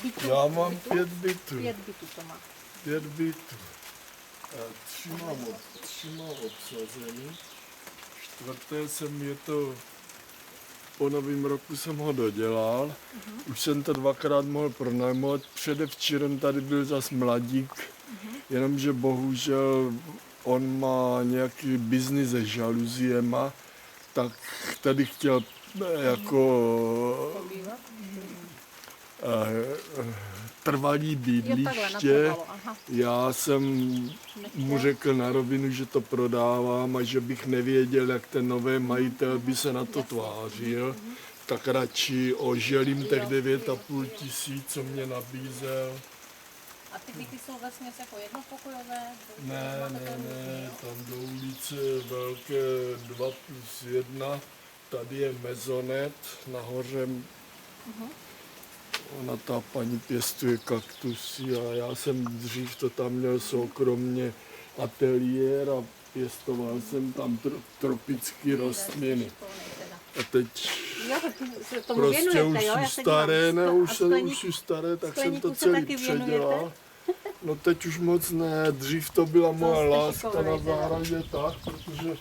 bytů? Já mám 5 bytů. 5 bytů to má. 5 bytů. Tři mám obsazený. Čtvrté je to, po novém roku jsem ho dodělal. Už jsem to 2krát mohl pronajmout. Předevčírem tady byl zas mladík, jenomže bohužel on má nějaký biznis se žaluziema, tak tady chtěl jako trvalý bydliště. Já jsem mu řekl na rovinu, že to prodávám a že bych nevěděl, jak ten nový majitel by se na to tvářil. Tak radši oželím těch 9,5 tisíc, co mě nabízel. A ty byty jsou vlastně jako jednopokojové? Ne, tam do ulice velké 2+1, tady je mezonet, nahoře ona ta paní pěstuje kaktusy a já jsem dřív to tam měl soukromně ateliér a pěstoval jsem tam tropické rostliny. A teď prostě už jsou staré, už jsou staré, tak jsem to celý předělal. No teď už moc ne, dřív to byla moje láska na zahradě tak, protože